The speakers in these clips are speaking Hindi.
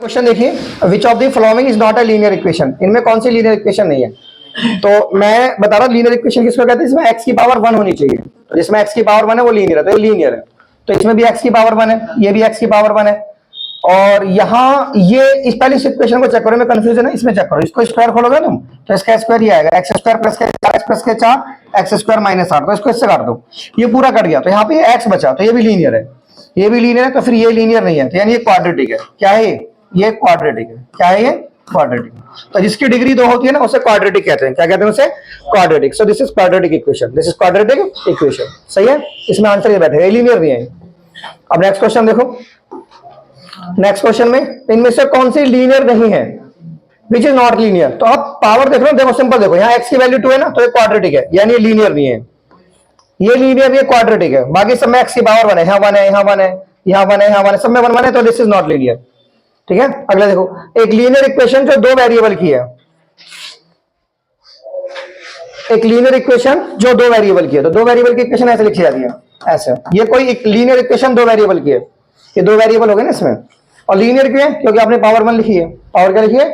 क्वेश्चन देखिए, which of the following is not a linear equation. इनमें कौन सी लीनियर इक्वेशन नहीं है? तो मैं बता रहा हूँ लीनियर इक्वेशन किसको कहते हैं, इसमें x की पावर 1 होनी चाहिए। तो जिसमें x की पावर 1 है वो लीनियर है, तो ये लीनियर है। तो इसमें भी x की पावर 1 है, ये भी x की पावर 1 है। और यहाँ ये इस पहले इस इक्वेशन को चेक करो, में कंफ्यूजन है, इसमें चेक करो। इसको स्क्वायर खोलोगे तुम तो इसका स्क्वायर ही आएगा, एक्स स्क्वायर प्लस के 4 एक्स प्लस के 4 एक्स स्क्वायर माइनस 8। तो इसको इससे काट दो, ये पूरा कट गया। तो यहाँ पे x बचा, तो ये भी लीनियर है, ये भी लीनियर है। तो फिर ये लीनियर नहीं है, तो यानी ये क्वाड्रेटिक है। क्या है ये क्वाड्रेटिक है। क्या है ये? क्वाड्रेटिक। तो जिसकी डिग्री 2 होती है ना, उसे क्वाड्रेटिक कहते हैं। क्या कहते हैं उसे? Quadratic. So this is quadratic equation, this is quadratic equation. सही है, इसमें आंसर ये बैठेगा, लीनियर नहीं है। अब नेक्स्ट क्वेश्चन देखो। नेक्स्ट क्वेश्चन में इनमें से कौन सी लीनियर नहीं है, विच इज नॉट लीनियर। तो आप पावर देख लो, देखो सिंपल देखो, यहाँ x की वैल्यू 2 है ना, तो ये क्वाड्रेटिक है, यानी ये लीनियर नहीं है। ये लीनियर, ये क्वाड्रेटिक है। बाकी सब में x की पावर 1 है, यहाँ 1 है, यहाँ 1 है, यहाँ 1 है, यहाँ 1 है, सब में 1 1 है, तो दिस इज नॉट लीनियर। ठीक है, अगला देखो, एक लीनियर इक्वेशन जो 2 वेरिएबल की है। एक लीनियर इक्वेशन जो 2 वेरिएबल की है, तो 2 वेरिएबल की इक्वेशन ऐसे लिखी जाती है, ऐसे। ये कोई एक लीनियर इक्वेशन 2 वेरिएबल की है, ये 2 वेरिएबल हो गए ना इसमें। और लीनियर क्यों है? क्योंकि आपने पावर 1 लिखी है। पावर क्या लिखी है?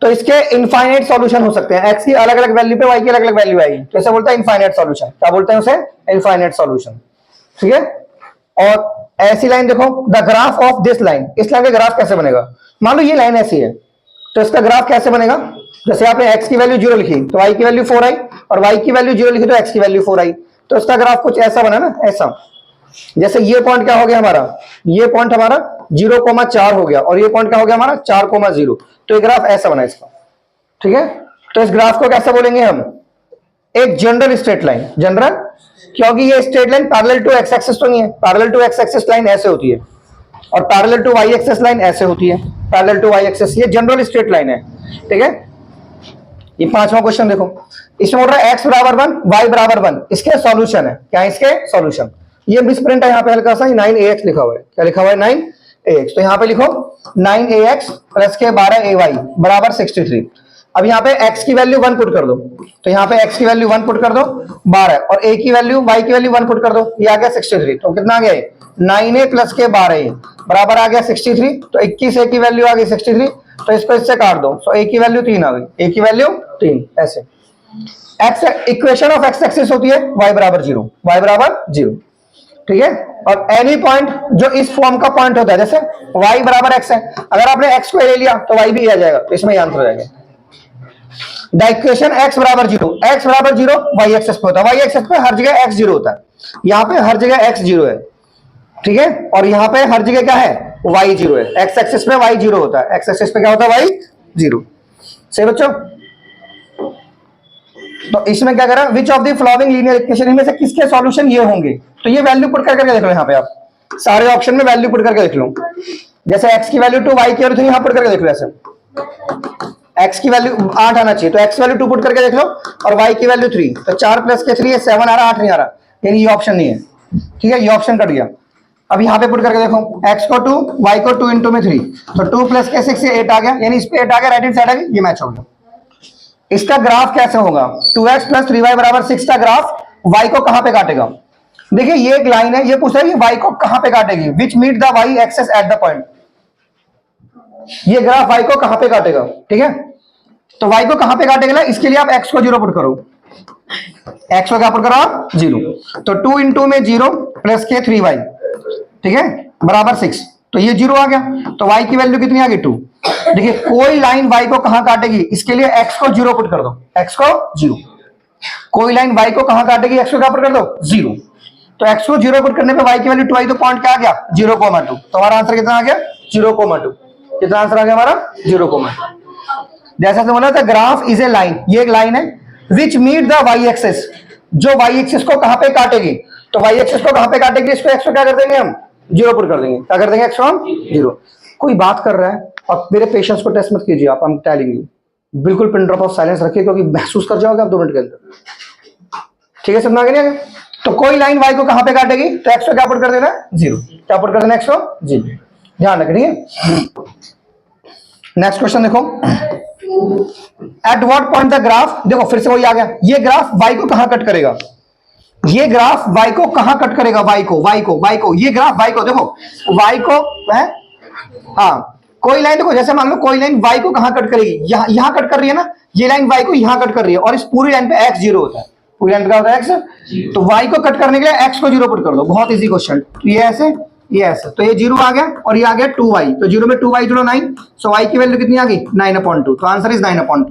तो इसके इनफाइनाइट सॉल्यूशन हो सकते हैं, x की अलग अलग वैल्यू पे y की अलग अलग वैल्यू आएगी, तो ऐसे बोलते हैं इनफाइनाइट सॉल्यूशन। क्या बोलते हैं उसे? Infinite solution. ठीक है, और ऐसी लाइन देखो, the graph of this line, इस लाइन का ग्राफ कैसे बनेगा? मान लो ये लाइन ऐसी है, तो इसका ग्राफ कैसे बनेगा? जैसे आपने x की वैल्यू 0 लिखी तो y की वैल्यू 4 आई, और y की वैल्यू 0 लिखी तो x की वैल्यू 4 आई। तो इसका ग्राफ कुछ ऐसा बना ना, ऐसा। जैसे ये पॉइंट क्या हो गया हमारा, ये पॉइंट हमारा 0,4 हो गया, और ये पॉइंट क्या हो गया हमारा 4,0। तो ये ग्राफ ऐसा बना इसका। ठीक है, तो इस ग्राफ को कैसे बोलेंगे हम? एक जनरल स्ट्रेट लाइन। जनरल, क्योंकि ये straight line parallel to x axis तो नहीं है। Parallel to x axis line ऐसे होती है, और parallel to y axis line ऐसे होती है। पैरेलल टू वाई एक्सिस, ये जनरल स्ट्रेट लाइन है। ठीक है, ये 5वां क्वेश्चन देखो, इसमें बोल रहा है x बराबर 1 y बराबर 1, इसके सॉल्यूशन है। क्या है इसके सॉल्यूशन? ये मिसप्रिंट है यहाँ पे हल्का सा, 9ax लिखा हुआ है। क्या लिखा हुआ है? 9ax। तो यहाँ पे लिखो 9ax प्लस के 12ay बराबर 63। अब यहाँ पे x की वैल्यू 1 पुट कर दो, तो यहाँ पे x की वैल्यू 1 पुट कर दो 12, और a की वैल्यू y की वैल्यू 1 पुट कर दो, ये आ गया 63। तो कितना आ गया? 9a प्लस के 12a बराबर आ गया 63। तो 21a की वैल्यू आ गई 63, तो इसको इससे काट दो, तो a की वैल्यू 3 आ गई, a की वैल्यू 3। ऐसे x equation of x axis होती है y बराबर 0, y बराबर 0। ठीक है, और एनी पॉइंट जो इस फॉर्म का पॉइंट होता है, जैसे y बराबर x है, अगर आपने x को ले लिया तो y भी आ जाएगा, तो इसमें आंसर हो जाएगा। द इक्वेशन x बराबर 0, x बराबर 0 y एक्सिस पे होता है, y एक्सिस पे हर जगह x 0 होता है, यहाँ पे हर जगह x 0 है। ठीक है, और यहाँ पे हर जगह क्या है? y 0 है। x एक्सिस पे y 0 होता है, x एक्सिस पे क्या होता है? y 0। सही बच्चों, तो इसमें क्या करा? Which of the following linear equation, इनमें से किसके सॉल्यूशन ये होंगे? तो ये वैल्यू पुट करके देख लो, यहाँ पे आप सारे ऑप्शन में वैल्यू पुट करके देख लो। जैसे x की वैल्यू 2, y की वैल्यू 3, यहाँ पुट करके देख लो। ऐसे x की वैल्यू 8 आना चाहिए, तो x वैल्यू 2 पुट करके देख लो, और y की वैल्यू 3, तो 4 प्लस के 3 है 7 आ रहा, 8 नहीं आ रहा, यानी ये ऑप्शन नहीं है। ठीक है, ये ऑप्शन कट गया। अब यहाँ पे पुट करके देखो, x को 2, y को 2 इंटू में 3, तो 2 प्लस के 6 से 8 आ गया, यानी इस पे 8 आ गया, राइट हैंड साइड आ गई, ये मैच हो गया। इसका ग्राफ कैसे होगा? 2x प्लस 3y बराबर 6 का ग्राफ y को कहां पे काटेगा? देखिए ये एक लाइन है, ये पूछ रहा है y को कहां पे काटेगी, which meet the y axis at the point. ये ग्राफ y को कहां पे काटेगा? ठीक है, तो y को कहां पे काटेगा? इसके लिए आप x को 0 पुट करो, x को क्या पुट करो आप? 0। तो 2 इंटू में 0 प्लस के 3y, ठीक है, बराबर 6, तो ये 0 आ गया, तो y की वैल्यू कितनी आ गई? 2। देखिए कोई लाइन y को कहां काटेगी, इसके लिए x को 0 पुट कर दो, x को 0। कोई लाइन y को कहां काटेगी, x को क्या पुट कर दो? 0। तो x को 0 पुट करने पे y की वैल्यू 2 आई, तो पॉइंट क्या आ गया? 0,2। तो हमारा आंसर कितना आ गया? 0,2। कितना आंसर आ गया हमारा? 0,2। जैसा बोला था, ग्राफ इज ए लाइन, ये एक लाइन है, विच मीट द y एक्सिस, जो y एक्सिस को कहां पे काटेगी। तो y एक्सिस को कहां पे काटेगी? इसको x को क्या कर देंगे हम? 0 पुट कर देंगे। क्या कर देंगे? x को हम 0। कोई बात कर रहा है और मेरे पेशेंस को टेस्ट मत कीजिए आप, आई एम टेलिंग यू, बिल्कुल पिन ड्रॉप ऑफ साइलेंस रखिए, क्योंकि महसूस कर जाओगे आप 2 मिनट के अंदर। ठीक है, समझ आ गया? तो कोई लाइन y को कहां पे काटेगी, तो x को क्या पुट कर देना? 0। क्या पुट कर देना? x को 0। ध्यान रखें। ठीक है, नेक्स्ट क्वेश्चन देखो, at what point the graph, देखो फिर से वही आ गया, ये ग्राफ y को कहां कट करेगा? ये ग्राफ y को कहां कट करेगा? y को ये ग्राफ y को, देखो y को है, हाँ कोई लाइन देखो, जैसे मान लो कोई लाइन y को कहां कट करेगी, यहां कट कर रही है ना, ये लाइन y को यहां कट कर रही है, और इस पूरी लाइन पे x 0 होता है, पूरी लाइन पे क्या होता है x, तो y को कट करने के लिए x को 0 पुट कर दो, बहुत इजी क्वेश्चन। तो ये ऐसे, ये ऐसे, तो ये 0 आ गया और ये आ गया 2y, तो 0 में 2y जोड़ो 9, सो y की वैल्यू कितनी आ गई 9/2, तो आंसर इज 9/2।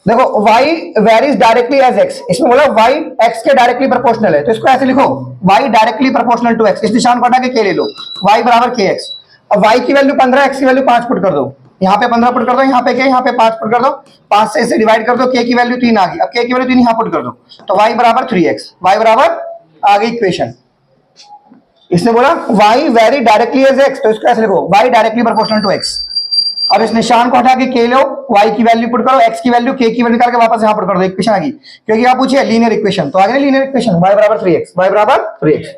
देखो y varies directly as x, इसमें बोला y x के डायरेक्टली प्रोपोर्शनल है, तो इसको ऐसे लिखो y directly proportional to x, इस निशान को हटा के k ले लो, y बराबर kx। अब y की वैल्यू 15, x की वैल्यू 5 पुट कर दो, यहाँ पे 15 पुट कर दो, यहाँ पे k, यहाँ पे 5 पुट कर दो, 5 से इसे डिवाइड कर दो, k की वैल्यू 3 आ गई, अब k की वैल्यू 3 यहाँ पुट कर दो, तो y बराबर 3x, y बराबर आ गई इक्वेशन। इसने बोला y vary directly as x, तो इसको ऐसे लिखो y directly proportional to x। अब इस निशान को हटा के k लो, y की वैल्यू पुट करो, x की वैल्यू k की वैल्यू निकाल के वापस यहाँ पुट कर दो, इक्वेशन आ गई, क्योंकि आप पूछिए लीनियर इक्वेशन, तो आ गया लीनियर इक्वेशन, y बराबर 3x, y बराबर 3x।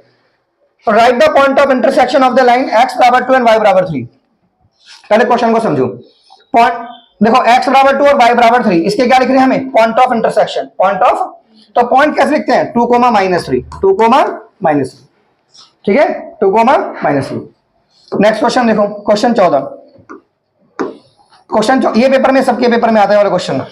तो right the point of intersection of the line x बराबर 2 एंड y बराबर 3। पहले क्वेश्चन को समझो, पॉइंट देखो x बराबर 2 और y बराबर 3, इसके क्या लिख रहे हैं हमें, point of intersection, point of, तो पॉइंट कैसे लिखते हैं 2, -3, 2, -3, ठीक है, 2, -3। नेक्स्ट क्वेश्चन देखो, क्वेश्चन 14, क्वेश्चन ये पेपर में, सबके पेपर में आता है वाला question,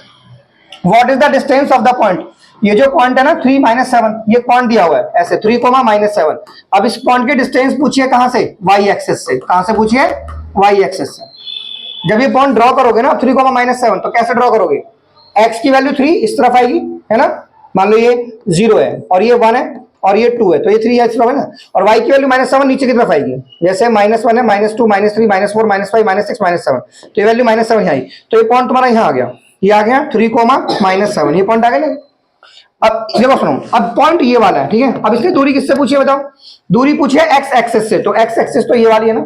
what is the distance of the point, ये जो पॉइंट है ना 3, -7, ये पॉइंट दिया हुआ है ऐसे 3, -7, अब इस पॉइंट के डिस्टेंस पूछिए कहां से, y एक्सिस से, कहां से पूछिए, y एक्सिस से। जब ये पॉइंट ड्रॉ करोगे ना 3, -7, तो कैसे ड्रॉ करोगे, x की वैल्यू 3 इस तरफ आएगी, है ना, मान लो ये 0 है और ये 1 है और ये 2 है, तो ये 3 इस तरफ है ना, और y की वैल्यू -7 नीचे की तरफ आएगी, जैसे -1 है, -2, -3, -4, -5, -6, -7, तो ये वैल्यू -7 यहाँ आई, तो ये पॉइंट तुम्हारा यहाँ आ गया, ये आ गया 3, -7, ये पॉइंट आ गया ना। अब देखो सुनो, अब पॉइंट ये वाला है, ठीक है, अब इसकी दूरी किससे पूछिए बताओ, दूरी पूछिए x एक्सिस से, तो x एक्सिस तो ये वाली है ना,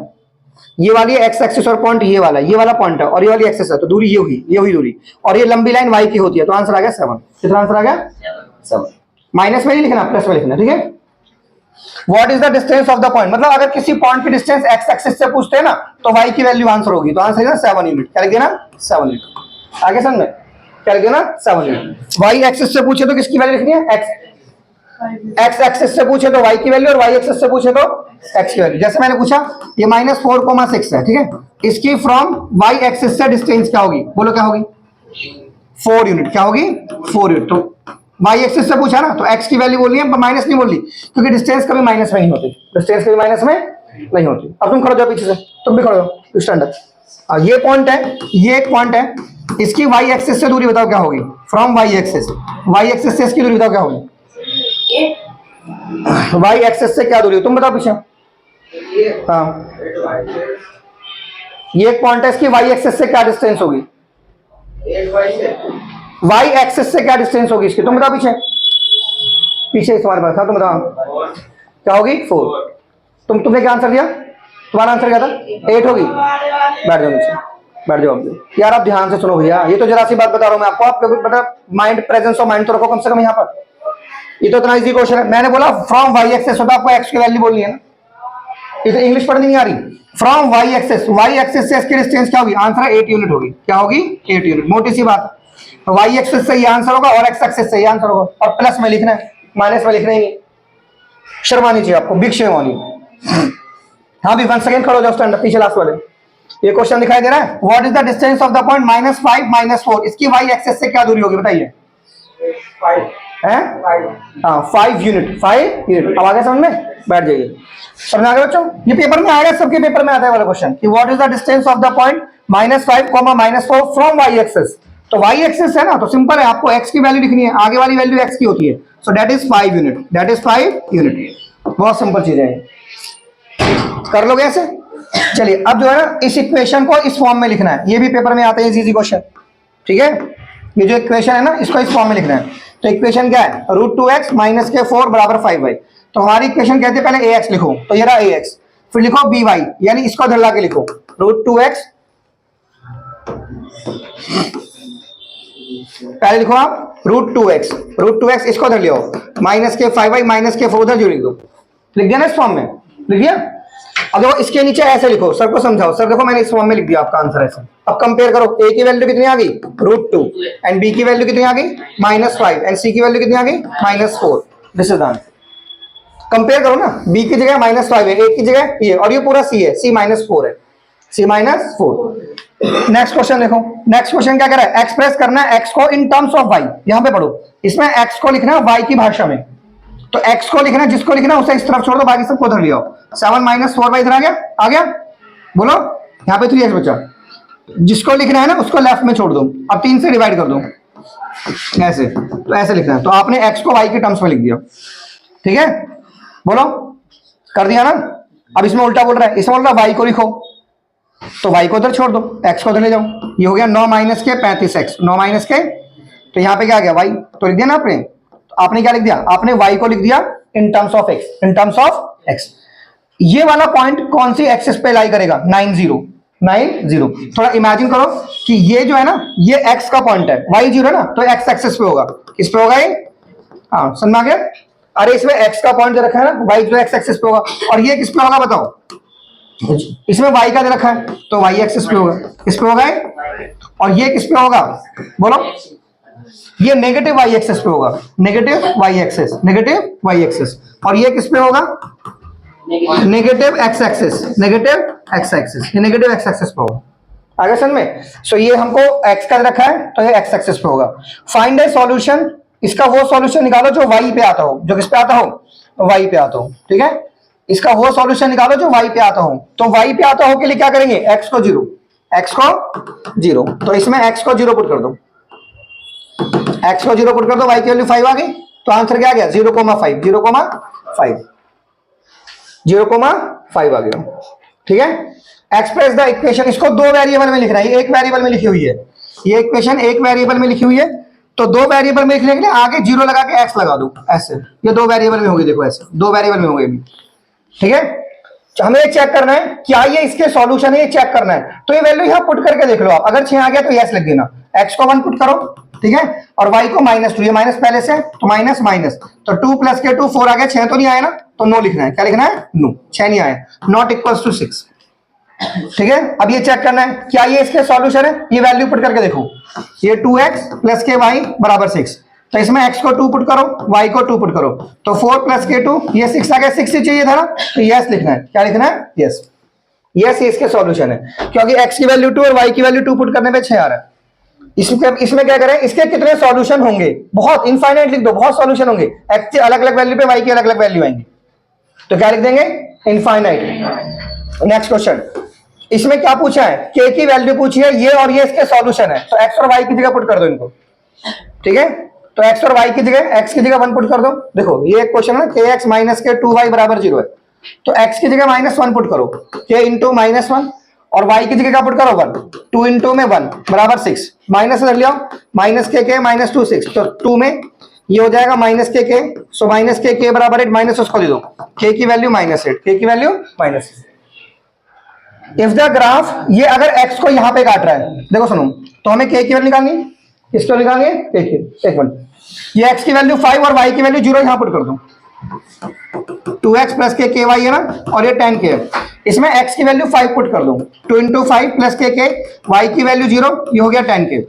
ये वाली है x एक्सिस, और पॉइंट ये वाला है, ये वाला पॉइंट है और ये वाली एक्सिस है, तो दूरी ये हुई दूरी, और ये लंबी लाइन y की होती है, तो आंसर आ गया 7। कितना आंसर आ गया 7, माइनस में नहीं लिखना, प्लस में लिखना, ठीक है। What is the distance of the point, मतलब अगर किसी पॉइंट की डिस्टेंस x एक्सिस से पूछते हैं ना, तो y की वैल्यू आंसर होगी, तो आंसर है ना 7 यूनिट, क्या लिख देना 7 यूनिट, आगे समझ में, क्या लिख देना 7 यूनिट। y एक्सिस से पूछे तो किसकी वैल्यू लिखनी है, x एक्सिस से पूछे तो y की वैल्यू, और y एक्सिस से पूछे तो x की वैल्यू। जैसे मैंने पूछा ये -4,6 है, ठीक है, इसकी फ्रॉम y एक्सिस से डिस्टेंस क्या होगी, बोलो क्या होगी, 4 यूनिट, क्या होगी 4 यूनिट। तो y एक्सिस से पूछा ना, तो x की वैल्यू बोलनी है, माइनस नहीं बोलनी, क्योंकि डिस्टेंस कभी माइनस में नहीं होती, डिस्टेंस कभी माइनस में नहीं होती। अब तुम खड़ो जाओ पीछे से, तुम भी खड़ो जाओ स्टैंड अप, ये पॉइंट है, ये एक पॉइंट है, इसकी y एक्सिस से दूरी बताओ क्या होगी, from y axis, y axis से इसकी दूरी बताओ क्या होगी, y एक्सिस से क्या दूरी है तुम बताओ पीछे, हाँ ये एक पॉइंट है, इसकी y एक्सिस से क्या डिस्टेंस होगी, y एक्सिस से क्या डिस्टेंस होगी इसकी, तुम बताओ पीछे, पीछे तुम्हारे पास था, तुम बताओ क्या होगी 4। तुमने क्या आंसर दिया, तुम्हारा आंसर क्या था 8 होगी, बैठ जाओ नीचे, बैठ जाओ यार, आप ध्यान से सुनो भैया, ये तो जरा सी बात बता रहा हूं मैं आपको, आप मतलब माइंड प्रेजेंस ऑफ माइंड तो रखो कम से कम यहाँ पर, ये तो इतना इजी क्वेश्चन है। मैंने बोला फ्रॉम y एक्सिस होता, आपको x की वैल्यू बोलनी है ना, ये तो इंग्लिश पढ़नी नहीं आ रही, फ्रॉम y एक्सिस से इसकी डिस्टेंस क्या होगी, आंसर 8 यूनिट होगी, क्या होगी 8 यूनिट, मोटी सी बात, y एक्सिस से ये आंसर होगा और x एक्सिस से ये आंसर होगा, और प्लस में लिखना है, माइनस में लिखना ही नहीं, शर्मानी चाहिए आपको, बिग शेम होनी। हाँ भी 1 सेकंड खड़ो जाओ स्टैंड अप, पीछे लास्ट वाले, ये क्वेश्चन दिखाई दे रहा है, what is the distance of the point -5, -4, इसकी y एक्सिस से क्या दूरी होगी बताइए, 5 यूनिट, 5 यूनिट। अब आगे समझ में, बैठ जाइए, समझ आ गया बच्चों, ये पेपर में आएगा, सबके पेपर में आता है वाला क्वेश्चन कि what is the distance of the point -5, -4 from y axis, तो y एक्सिस है ना, तो सिंपल है, आपको x की वैल्यू लिखनी है, आगे वाली वैल्यू x की होती है, so that is 5 unit, that is 5 unit, बहुत सिंपल चीज है, कर लोगे ऐसे। चलिए अब जो है ना, इस इक्वेशन को इस फॉर्म में लिखना है, ये भी पेपर में आता है इजी क्वेश्चन, ठीक है, ये जो इक्वेशन है ना, इसको इस फॉर्म में लिखना है, तो इक्वेशन क्या है, √2x - k4 = 5y, तो हमारी इक्वेशन कहते हैं पहले ax लिखो, तो ये रहा ax, फिर लिखो by, यानी इसको इधर ला के लिखो, √2x, पहले लिखो आप √2x, इसको इधर ले आओ, -k5y -k4 उधर जो लिख दो, लिख दिया ना इस फॉर्म में, लिख दिया। अब देखो इसके नीचे ऐसे लिखो, सर को समझाओ, सर देखो मैंने इस फॉर्म में लिख दिया आपका आंसर ऐसे। अब कंपेयर करो, a की वैल्यू कितनी आ गई √2, एंड b की वैल्यू कितनी आ गई -5, एंड c की वैल्यू कितनी आ गई -4, this is the answer. Compare करो ना, b की जगह -5 है, a की जगह ये, और ये पूरा c है, c -4 है, c माइनस 4। नेक्स्ट क्वेश्चन देखो, नेक्स्ट क्वेश्चन क्या कह रहा है, एक्सप्रेस करना है x को इन टर्म्स ऑफ y। यहां पे पढ़ो, इसमें x को लिखना है y की भाषा में, तो x को लिखना है, जिसको लिखना है उसे इस तरफ छोड़ दो, बाकी सबको उधर ले आओ। 7 माइनस 4 इधर आ गया बोलो, यहाँ पे 3x बचा, जिसको लिखना है ना उसको लेफ्ट में छोड़ दो, अब 3 से डिवाइड कर दो ऐसे, तो ऐसे लिखना है, तो आपने x को y के टर्म्स में लिख दिया, ठीक है, बोलो कर दिया ना। अब इसमें उल्टा बोल रहा है, इसमें बोल रहा है y को लिखो, तो y को उधर छोड़ दो, x को उधर ले जाओ, ये हो गया 9 माइनस के 35x, 9 माइनस के, तो यहाँ पे क्या आ गया y, तो लिख दिया ना आपने, तो आपने क्या लिख दिया, आपने y को लिख दिया in terms of x, in terms of x। ये वाला पॉइंट कौन सी एक्सिस पे लाई करेगा, 90। थोड़ा इमेजिन करो कि ये जो है ना, ये x का पॉइंट है, y0 है ना, तो x एक्सिस पे होगा, किस पे होगा ये, हाँ समझ आ गया। अरे इसमें x का पॉइंट जो रखा है ना, y जो x एक्सिस पे होगा, और ये किस पे होगा बताओ, इसमें y का दे रखा है तो y एक्सिस पे होगा, किस पे होगा ये, और ये किस पे होगा बोलो, ये नेगेटिव y एक्सिस पे होगा, negative y axis, negative y axis, और ये किस पे होगा, negative x axis, negative x axis, ये नेगेटिव x एक्सिस पे होगा। आगे समझ में, सो ये हमको x का रखा है तो ये x एक्सिस पे होगा। फाइंड ए सॉल्यूशन, इसका वो सॉल्यूशन निकालो जो y पे आता हो, जो किस पे आता हो, y पे आता हो, ठीक है, इसका वो सॉल्यूशन निकालो जो y पे आता हो, तो y पे आता हो के लिए क्या करेंगे, x को 0, x को 0, तो इसमें x को 0 पुट कर दो, x को 0 पुट कर दो, y की वैल्यू 5 आ गई, तो आंसर क्या आ गया 0,5, 0,5, 0,5 आ गया, ठीक है। एक्सप्रेस द इक्वेशन, इसको दो वेरिएबल में लिखना है, ये एक वेरिएबल में लिखी हुई है, ये इक्वेशन एक वेरिएबल में लिखी हुई है, तो दो वेरिएबल में लिखने के लिए आगे 0 लगा के x लगा दो, ऐसे, ये दो वेरिएबल में होगी, देखो ऐसे दो वेरिएबल में होंगे, ठीक है। तो हमें ये चेक करना है क्या ये इसके सॉल्यूशन है, ये चेक करना है, तो ये वैल्यू यहां पुट करके देख लो आप, अगर 6 आ गया तो यस लिख देना, x को 1 पुट करो, ठीक है, और y को -2, ये माइनस पहले से तो माइनस माइनस, तो 2 + के 2 4 आ गया, 6 तो नहीं आया ना, तो नो लिखना है, क्या लिखना है, नो, 6 नहीं आया, नॉट इक्वल्स टू 6, ठीक है। अब ये चेक करना है क्या ये इसके सॉल्यूशन है, ये वैल्यू पुट करके देखो, ये 2x + के y बराबर 6, तो इसमें x को 2 पुट करो, y को 2 पुट करो, तो 4 + के 2, ये 6 आ गया, 6 ही चाहिए था ना, तो यस लिखना है, क्या लिखना है, यस, यस, ये इसके सॉल्यूशन है, क्योंकि x की वैल्यू 2 और y की वैल्यू 2 पुट करने पे 6 आ रहा है। इसमें क्या करें, इसके कितने सॉल्यूशन होंगे, बहुत, इनफाइनाइट लिख दो, बहुत सॉल्यूशन होंगे, x की अलग अलग वैल्यू पे y की अलग अलग वैल्यू आएंगी, तो क्या लिख देंगे, इनफाइनाइट। नेक्स्ट क्वेश्चन, इसमें क्या पूछा है, k की वैल्यू पूछी है, ये और ये इसके सॉल्यूशन है, तो x और y की जगह पुट कर दो इनको, ठीक है, तो x और y की जगह, x की जगह 1 पुट कर दो, देखो ये एक क्वेश्चन है, kx - के 2y बराबर 0 है, तो x की जगह -1 पुट करो, k × -1, और y की जगह क्या पुट करो 1, 2 × में 1 बराबर 6, माइनस इधर ले आओ, -k - 2 6, तो 2 में ये हो जाएगा -k, सो -k बराबर 8, माइनस उसको दे दो, k की वैल्यू -8, k की वैल्यू -8। इफ द ग्राफ, ये अगर x को यहां पे काट रहा है, देखो सुनो, तो हमें k की वैल्यू निकालनी, किसको निकालेंगे, k की, एक मिनट, ये x की वैल्यू 5 और y की वैल्यू 0 यहां पुट कर दो, 2x + के ky है ना, और ये 10k है, इसमें x की वैल्यू 5 पुट कर दो, 2 × 5 + के, y की वैल्यू 0, ये हो गया 10k,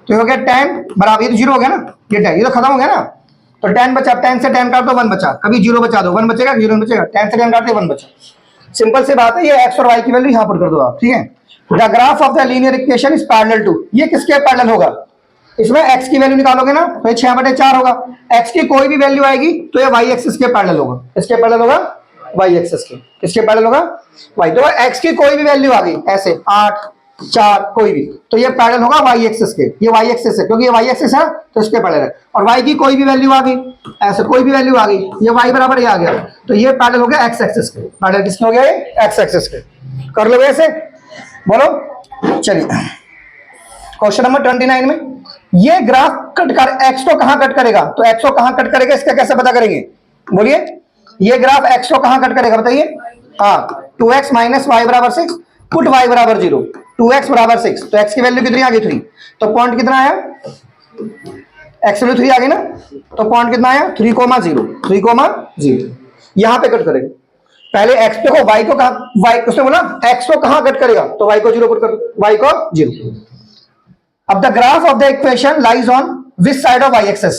तो ये हो गया 10 बराबर, ये तो 0 हो गया ना, ये 10, ये तो खत्म हो गया ना, तो 10 बचा, 10 से 10 काट दो 1 बचा, कभी 0 बचा दो, 1 बचेगा, 0 बचेगा, 10 से 10 काटते 1 बचा, सिंपल सी बात है, ये x और y की वैल्यू यहां पुट कर दो आप, ठीक है। The graph of the linear equation is parallel to, ये किसके पैरेलल होगा, इसमें x की वैल्यू निकालोगे ना, तो ये 6/4 होगा, x की कोई भी वैल्यू आएगी तो ये y एक्सिस के पैरेलल होगा, इसके पैरेलल होगा, y एक्सिस के, किसके पैरेलल होगा, y, तो x की कोई भी वैल्यू आ गई ऐसे 8 4 कोई भी, तो ये पैरेलल होगा y एक्सिस के, ये y एक्सिस है, क्योंकि ये y एक्सिस है तो इसके पैरेलल है, और y की कोई भी वैल्यू आ गई ऐसे, कोई भी वैल्यू आ गई, ये y बराबर ये आ गया, तो ये पैरेलल हो गया x एक्सिस के, पैरेलल किसके हो गया, ये x एक्सिस के, कर लो ऐसे, बोलो। चलिए क्वेश्चन नंबर 29 में, ये ग्राफ कट कर, x को कहां कट करेगा, तो x को कहां कट करेगा, इसका कैसे पता करेंगे, बोलिए, ये ग्राफ x को कहां कट करेगा बताइए, हाँ, 2x - y बराबर 6, पुट y बराबर 0, 2x बराबर 6, तो x की वैल्यू कितनी आ गई 3, तो पॉइंट कितना आया, x वैल्यू 3 आ गई ना, तो पॉइंट कितना आया 3,0, 3,0, यहां पे कट करेगा, पहले x देखो, y को कहां, y उसने बोला x को कहां कट करेगा, तो y को 0 पुट कर, y को 0। अब the graph of the equation lies on which side of y axis,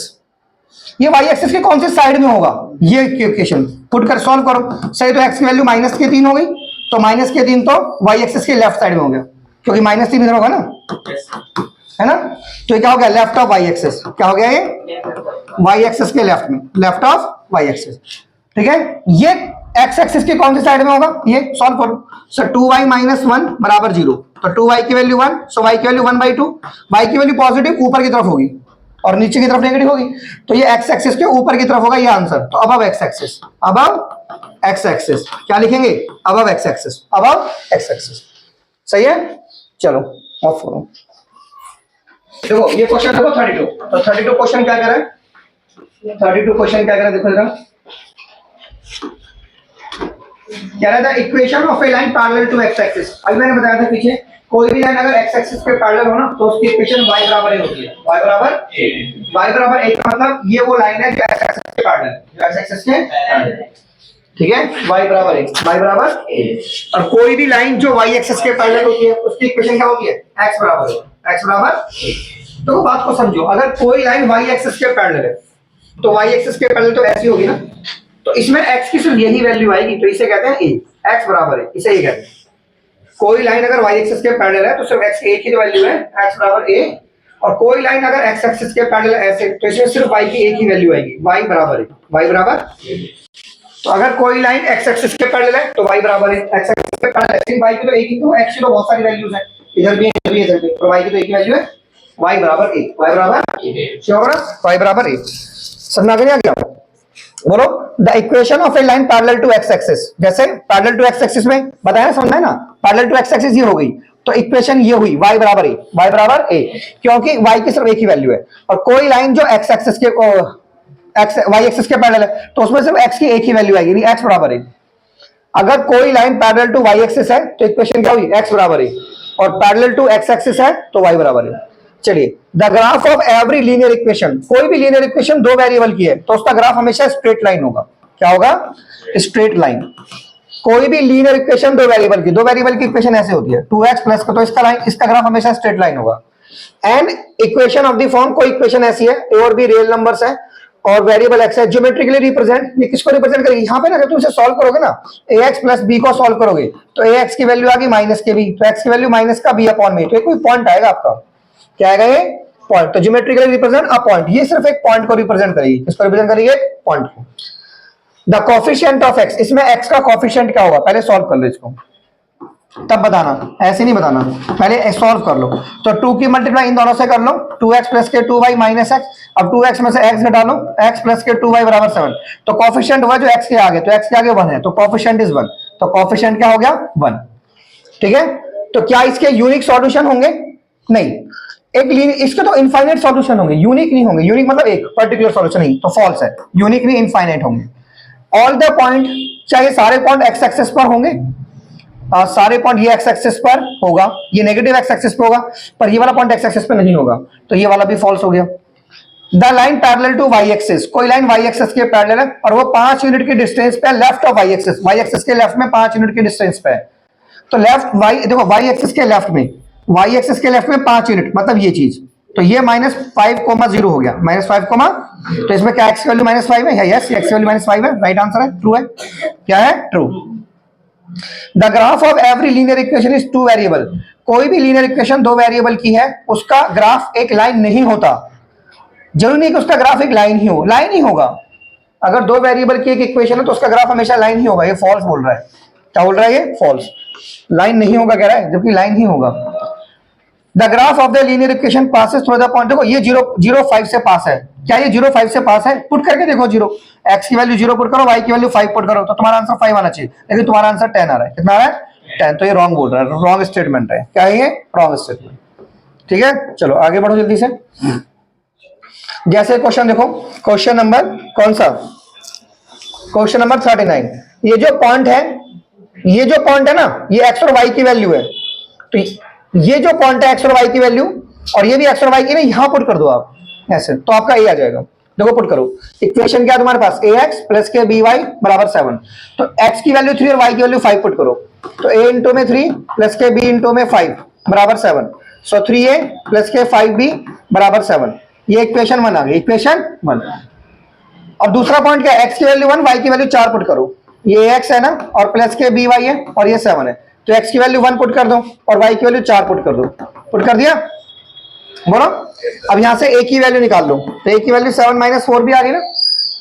ये y एक्सिस की कौन सी साइड में होगा, ये इक्वेशन पुट कर सॉल्व करो, सही, तो x की वैल्यू -3 हो गई, तो माइनस के 3 तो वाई एक्सिस के लेफ्ट साइड में हो गया, क्योंकि -3 इधर होगा ना, है ना। तो ये क्या हो गया, लेफ्ट ऑफ वाई एक्सिस। क्या हो गया ये, वाई एक्सिस के लेफ्ट में, लेफ्ट ऑफ वाई एक्सिस। ठीक है, ये एक्स एक्सिस की कौन सी साइड में होगा, ये सॉल्व करो। सो 2y - 1 बराबर 0, तो 2y की वैल्यू 1, सो y की वैल्यू 1/2। y की वैल्यू पॉजिटिव ऊपर की तरफ होगी और नीचे की तरफ नेगेटिव होगी, तो ये एक्स एक्सिस के ऊपर की तरफ होगा ये आंसर। तो above x axis, above x axis क्या लिखेंगे, above x axis, above x axis. सही है, चलो ऑफ करो। देखो ये क्वेश्चन देखो 32, तो 32 क्वेश्चन क्या कह रहा है, 32 क्वेश्चन क्या कह रहा है, देखो जरा। कह रहा था equation of a line parallel to x axis. अभी मैंने बताया था पीछे, कोई भी लाइन अगर एक्स एक्सिस के पैरेलल हो ना तो उसकी इक्वेशन y बराबर a होती है, y बराबर a का मतलब ये वो लाइन है जो एक्स एक्सिस के पैरेलल, जो एक्स एक्सिस के पैरेलल, ठीक है, y बराबर a। और कोई भी लाइन जो y एक्सिस के पैरेलल होती है उसकी इक्वेशन क्या होती है, x बराबर a। तो बात को समझो, अगर कोई लाइन y एक्सिस के पैरेलल है तो y एक्सिस के पैरेलल तो ऐसी होगी ना, तो इसमें x की सिर्फ यही वैल्यू आएगी, तो इसे कहते हैं a, x बराबर है, इसे ये कहते हैं। कोई लाइन अगर y एक्सिस के पैरेलल है तो सिर्फ x की एक ही वैल्यू है, x बराबर a। और कोई लाइन अगर x एक्सिस के पैरेलल ऐसे, तो इसमें सिर्फ y की एक ही वैल्यू आएगी, y बराबर a। तो अगर कोई लाइन x एक्सिस के पैरेलल है तो y बराबर है x एक्सिस के पैरेलल है, y की तो एक ही, तो x की तो बहुत सारी वैल्यूज हैं, इधर भी इधर भी इधर भी, तो y की तो एक ही वैल्यू है, y बराबर a, श्योर है, y बराबर a। समझ में आ गया, बोलो। The equation of a line parallel to x axis, जैसे पैरेलल टू एक्स एक्सिस में बताया, समझना है ना, पैरेलल टू एक्स एक्सिस ये हो गई, तो इक्वेशन ये हुई y बराबर a, क्योंकि y की सिर्फ एक ही वैल्यू है। और कोई लाइन जो x एक्सिस के y एक्सिस के पैरेलल है तो उसमें सिर्फ x की एक ही वैल्यू आएगी, x बराबर a। अगर कोई line parallel to y axis है तो इक्वेशन क्या हुई, x बराबर a, और पैरेलल टू x एक्सिस है तो y बराबर a। चलिए, the graph of every linear equation, कोई भी लीनियर इक्वेशन दो वेरिएबल की है तो उसका ग्राफ हमेशा स्ट्रेट लाइन होगा। क्या होगा, स्ट्रेट लाइन। कोई भी लीनियर इक्वेशन दो वेरिएबल की इक्वेशन ऐसे होती है 2x प्लस का, तो इसका ग्राफ हमेशा स्ट्रेट लाइन होगा। And equation of the form, कोई इक्वेशन ऐसी है ए और बी रियल नंबर्स है और वेरिएबल x है, ज्योमेट्रिकली रिप्रेजेंट, ये किसको रिप्रेजेंट करेगी, यहाँ पे ना जब तुम इसे सॉल्व करोगे ना, ax प्लस b को सॉल्व करोगे तो ax की वैल्यू आ गई माइनस के b, तो x की वैल्यू माइनस का b अपॉन में, तो कोई पॉइंट आएगा आपका, क्या आएगा ये पॉइंट, तो ज्योमेट्रिकली रिप्रेजेंट अ पॉइंट, ये सिर्फ एक पॉइंट को रिप्रेजेंट करेगी, किसको रिप्रेजेंट करेगी, एक पॉइंट को। द कोफिशिएंट ऑफ x, इसमें x का कोफिशिएंट क्या होगा, पहले सॉल्व कर लो इसको, तब बताना, ऐसे नहीं बताना, पहले सॉल्व कर लो। तो 2 की मल्टीप्लाई इन दोनों से कर लो, 2x प्लस के 2y माइनस x, अब 2x में से x घटा लो, x प्लस के 2y बराबर 7, तो कोफिशिएंट हुआ जो x के आगे, तो x के आगे 1 है, तो कोफिशिएंट इज 1, तो कोफिशिएंट क्या हो गया 1। ठीक है, तो क्या इसके यूनिक सॉल्यूशन होंगे, नहीं, एक इसके तो इनफाइनाइट सॉल्यूशन होंगे, यूनिक नहीं होंगे, यूनिक मतलब एक पर्टिकुलर सॉल्यूशन नहीं, तो फॉल्स है, यूनिक नहीं इनफाइनाइट होंगे। ऑल द पॉइंट, चाहे सारे पॉइंट एक्स एक्सिस पर होंगे, सारे पॉइंट ये एक्स एक्सिस पर होगा, ये नेगेटिव एक्स एक्सिस पर होगा, पर ये वाला पॉइंट एक्स एक्सिस पर नहीं होगा, तो ये वाला भी फॉल्स हो गया। The line parallel to y axis, कोई लाइन वाई एक्सिस के पैरेलल है और वो 5 यूनिट की डिस्टेंस पे लेफ्ट ऑफ वाई एक्सिस के लेफ्ट में 5 यूनिट की डिस्टेंस पे है, तो लेफ्ट वाई, देखो वाई एक्सिस के लेफ्ट में, वाई एक्सिस के लेफ्ट में 5 यूनिट, मतलब ये चीज, तो ये -5,0 हो गया, -5, तो इसमें क्या x की वैल्यू -5 है, यस x की वैल्यू -5 है, राइट आंसर है, ट्रू है, क्या है, true. The graph of every linear equation is 2 variable, कोई भी लीनियर इक्वेशन 2 वेरिएबल की है उसका ग्राफ एक लाइन नहीं होता, जरूरी नहीं कि उसका ग्राफ एक लाइन ही हो, लाइन ही होगा। अगर 2 वेरिएबल की एक इक्वेशन है तो उसका ग्राफ हमेशा लाइन ही होगा, ये फॉल्स बोल रहा है, क्या बोल रहा है, ये फॉल्स, लाइन नहीं होगा कह रहा है, जबकि लाइन ही होगा। The graph of the linear equation passes through the point, देखो ये 0,5 से पास है, क्या ये 0,5 से पास है, पुट करके देखो 0, x की वैल्यू 0 पुट करो, y की वैल्यू 5 पुट करो, तो तुम्हारा आंसर 5 आना चाहिए, लेकिन तुम्हारा आंसर 10 आ रहा है, कितना आ रहा है, 10, तो ये रॉन्ग बोल रहा है, रॉन्ग स्टेटमेंट है, क्या है ये, रॉन्ग स्टेटमेंट। ठीक है, चलो आगे बढ़ो जल्दी से। जैसे क्वेश्चन देखो, क्वेश्चन नंबर कौन सा, क्वेश्चन नंबर 39, ये जो पॉइंट है ना, ये x और y की वैल्यू है, तो ये जो पॉइंट है x और y की वैल्यू, और ये भी x और y की, ना यहां पुट कर दो आप ऐसे, तो आपका a आ जाएगा। देखो पुट करो, इक्वेशन क्या है तुम्हारे पास, ax प्लस के by बराबर 7, तो x की वैल्यू 3 और y की वैल्यू 5 पुट करो, तो a इंटू में 3 प्लस के b इंटू में 5 बराबर 7, सो 3a प्लस के 5b बराबर 7, ये इक्वेशन 1 आ गई, इक्वेशन 1। और दूसरा पॉइंट क्या है, x की वैल्यू 1, y की वैल्यू 4 पुट करो, ये x है ना, और प्लस के by है, और ये 7 है, तो x की वैल्यू 1 पुट कर दो और y की वैल्यू 4 पुट कर दो। पुट कर दिया, बोलो। अब यहां से a की वैल्यू निकाल लो, तो a की वैल्यू 7 माइनस 4 भी आ गई ना।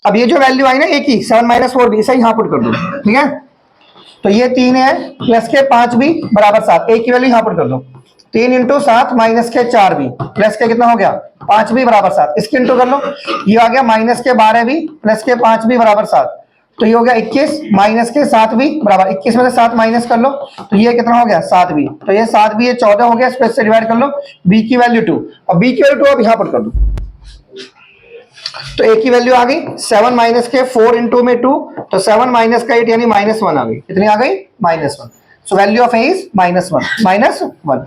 अब ये जो वैल्यू आई ना a की 7 माइनस 4 भी, इसे यहां पुट कर दो, ठीक है। तो ये 3 है, प्लस के 5 भी बराबर 7, a की वैल्यू यहां पुट कर दो। 3 इंटू 7 माइनस के 4 भी, प्लस के कितना हो गया 5 भी बराबर 7, इसके इंटू कर लो, ये आ गया माइनस के 12 भी प्लस के 5 भी बराबर 7, तो ये हो गया 21 माइनस के 7 भी बराबर, 21 में से 7 माइनस कर लो, तो ये कितना हो गया 7 भी, तो ये 7 भी, ये 14 हो गया, इसको इससे डिवाइड कर लो, b की वैल्यू 2, और b की वैल्यू 2 अब यहां पर कर दो, तो a की वैल्यू आ गई 7 माइनस के 4 इंटू में 2, तो 7 माइनस का 8 यानी -1 आ गई, कितनी आ गई -1, so value of a is -1